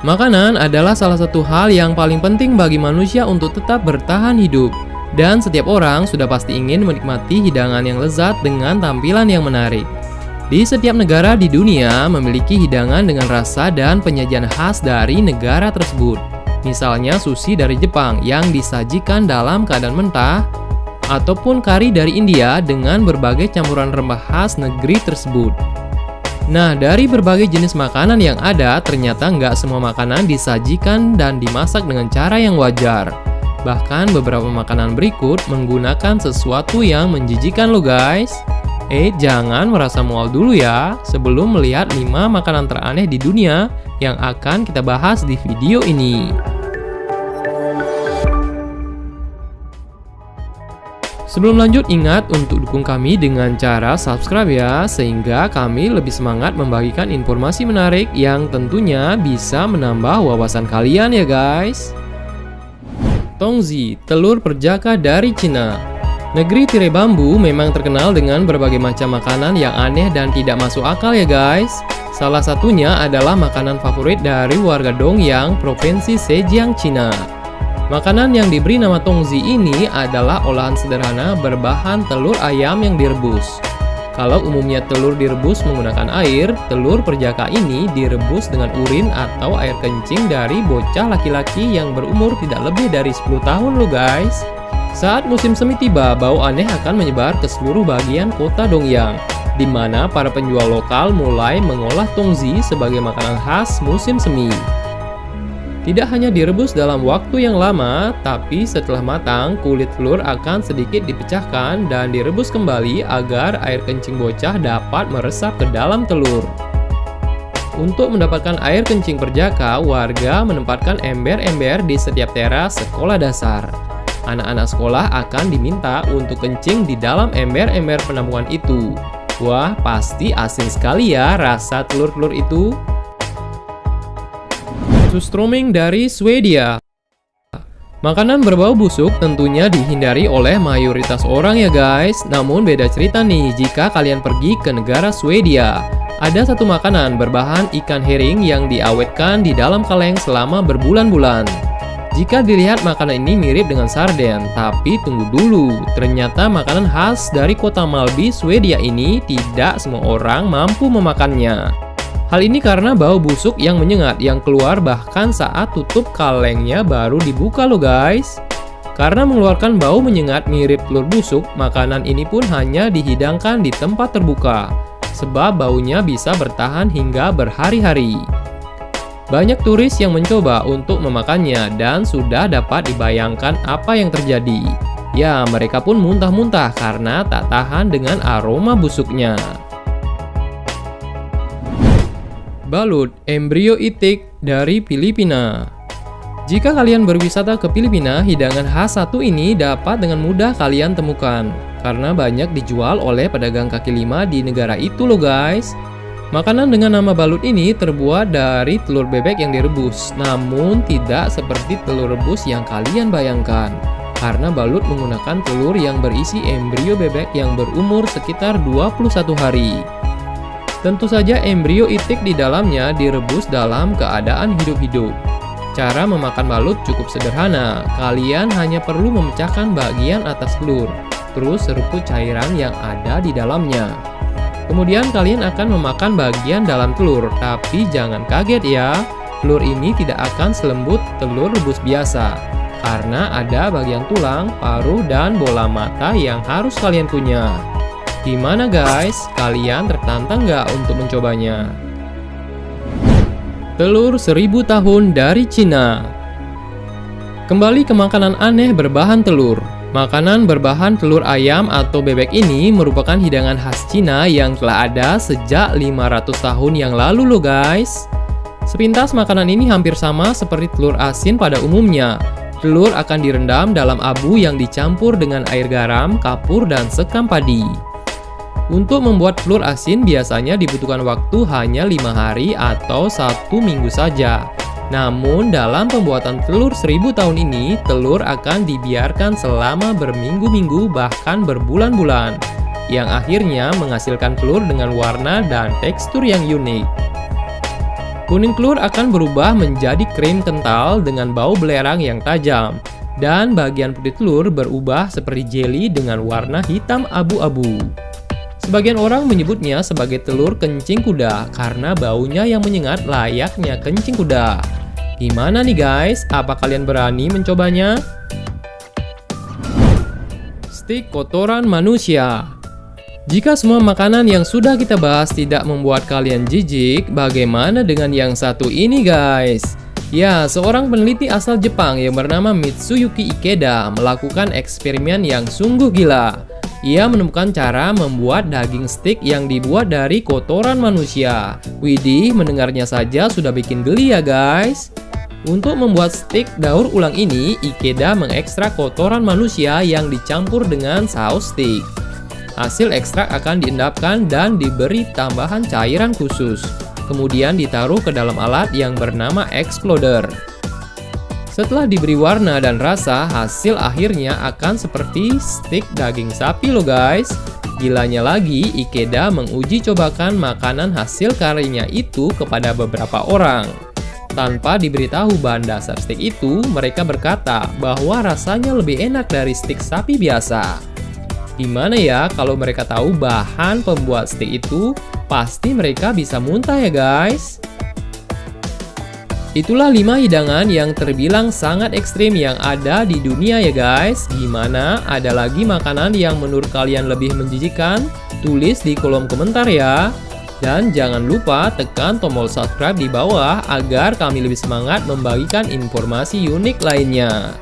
Makanan adalah salah satu hal yang paling penting bagi manusia untuk tetap bertahan hidup. Dan setiap orang sudah pasti ingin menikmati hidangan yang lezat dengan tampilan yang menarik. Di setiap negara di dunia memiliki hidangan dengan rasa dan penyajian khas dari negara tersebut. Misalnya sushi dari Jepang yang disajikan dalam keadaan mentah, ataupun kari dari India dengan berbagai campuran rempah khas negeri tersebut. Nah, dari berbagai jenis makanan yang ada, ternyata nggak semua makanan disajikan dan dimasak dengan cara yang wajar. Bahkan beberapa makanan berikut menggunakan sesuatu yang menjijikan loh guys. Jangan merasa mual dulu ya, sebelum melihat 5 makanan teraneh di dunia yang akan kita bahas di video ini. Sebelum lanjut, ingat untuk dukung kami dengan cara subscribe ya, sehingga kami lebih semangat membagikan informasi menarik yang tentunya bisa menambah wawasan kalian ya guys. Tongzi, telur perjaka dari Cina. Negeri tirai bambu memang terkenal dengan berbagai macam makanan yang aneh dan tidak masuk akal ya guys. Salah satunya adalah makanan favorit dari warga Dongyang, Provinsi Zhejiang, Cina. Makanan yang diberi nama tongzi ini adalah olahan sederhana berbahan telur ayam yang direbus. Kalau umumnya telur direbus menggunakan air, telur perjaka ini direbus dengan urin atau air kencing dari bocah laki-laki yang berumur tidak lebih dari 10 tahun loh guys. Saat musim semi tiba, bau aneh akan menyebar ke seluruh bagian kota Dongyang, di mana para penjual lokal mulai mengolah tongzi sebagai makanan khas musim semi. Tidak hanya direbus dalam waktu yang lama, tapi setelah matang, kulit telur akan sedikit dipecahkan dan direbus kembali agar air kencing bocah dapat meresap ke dalam telur. Untuk mendapatkan air kencing perjaka, warga menempatkan ember-ember di setiap teras sekolah dasar. Anak-anak sekolah akan diminta untuk kencing di dalam ember-ember penampungan itu. Wah, pasti asin sekali ya rasa telur-telur itu. Surströmming dari Swedia. Makanan berbau busuk tentunya dihindari oleh mayoritas orang ya guys. Namun beda cerita nih jika kalian pergi ke negara Swedia. Ada satu makanan berbahan ikan herring yang diawetkan di dalam kaleng selama berbulan-bulan. Jika dilihat makanan ini mirip dengan sarden, tapi tunggu dulu. Ternyata makanan khas dari kota Malby, Swedia ini tidak semua orang mampu memakannya. Hal ini karena bau busuk yang menyengat yang keluar bahkan saat tutup kalengnya baru dibuka loh guys. Karena mengeluarkan bau menyengat mirip telur busuk, makanan ini pun hanya dihidangkan di tempat terbuka, sebab baunya bisa bertahan hingga berhari-hari. Banyak turis yang mencoba untuk memakannya dan sudah dapat dibayangkan apa yang terjadi. Ya, mereka pun muntah-muntah karena tak tahan dengan aroma busuknya. Balut, embrio itik dari Filipina. Jika kalian berwisata ke Filipina, hidangan khas satu ini dapat dengan mudah kalian temukan karena banyak dijual oleh pedagang kaki lima di negara itu loh guys. Makanan dengan nama balut ini terbuat dari telur bebek yang direbus, namun tidak seperti telur rebus yang kalian bayangkan. Karena balut menggunakan telur yang berisi embrio bebek yang berumur sekitar 21 hari. Tentu saja embrio itik di dalamnya direbus dalam keadaan hidup-hidup. Cara memakan balut cukup sederhana. Kalian hanya perlu memecahkan bagian atas telur, terus seruput cairan yang ada di dalamnya. Kemudian kalian akan memakan bagian dalam telur, tapi jangan kaget ya. Telur ini tidak akan selembut telur rebus biasa, karena ada bagian tulang, paruh, dan bola mata yang harus kalian kunyah. Gimana guys? Kalian tertantang nggak untuk mencobanya? Telur 1000 tahun dari Cina. Kembali ke makanan aneh berbahan telur. Makanan berbahan telur ayam atau bebek ini merupakan hidangan khas Cina yang telah ada sejak 500 tahun yang lalu loh guys. Sepintas makanan ini hampir sama seperti telur asin pada umumnya. Telur akan direndam dalam abu yang dicampur dengan air garam, kapur, dan sekam padi. Untuk membuat telur asin biasanya dibutuhkan waktu hanya 5 hari atau 1 minggu saja. Namun dalam pembuatan telur 1000 tahun ini, telur akan dibiarkan selama berminggu-minggu bahkan berbulan-bulan, yang akhirnya menghasilkan telur dengan warna dan tekstur yang unik. Kuning telur akan berubah menjadi krim kental dengan bau belerang yang tajam. Dan bagian putih telur berubah seperti jelly dengan warna hitam abu-abu. Sebagian orang menyebutnya sebagai telur kencing kuda karena baunya yang menyengat layaknya kencing kuda. Gimana nih guys? Apa kalian berani mencobanya? Stik kotoran manusia. Jika semua makanan yang sudah kita bahas tidak membuat kalian jijik, bagaimana dengan yang satu ini guys? Ya, seorang peneliti asal Jepang yang bernama Mitsuyuki Ikeda melakukan eksperimen yang sungguh gila. Ia menemukan cara membuat daging stik yang dibuat dari kotoran manusia. Widih, mendengarnya saja sudah bikin geli ya guys. Untuk membuat stik daur ulang ini, Ikeda mengekstrak kotoran manusia yang dicampur dengan saus stik. Hasil ekstrak akan diendapkan dan diberi tambahan cairan khusus. Kemudian ditaruh ke dalam alat yang bernama exploder. Setelah diberi warna dan rasa, hasil akhirnya akan seperti stik daging sapi loh guys. Gilanya lagi, Ikeda menguji cobakan makanan hasil karyanya itu kepada beberapa orang. Tanpa diberitahu bahan dasar stik itu, mereka berkata bahwa rasanya lebih enak dari stik sapi biasa. Gimana ya kalau mereka tahu bahan pembuat stik itu? Pasti mereka bisa muntah ya guys. Itulah 5 hidangan yang terbilang sangat ekstrim yang ada di dunia ya guys. Gimana? Ada lagi makanan yang menurut kalian lebih menjijikan? Tulis di kolom komentar ya. Dan jangan lupa tekan tombol subscribe di bawah agar kami lebih semangat membagikan informasi unik lainnya.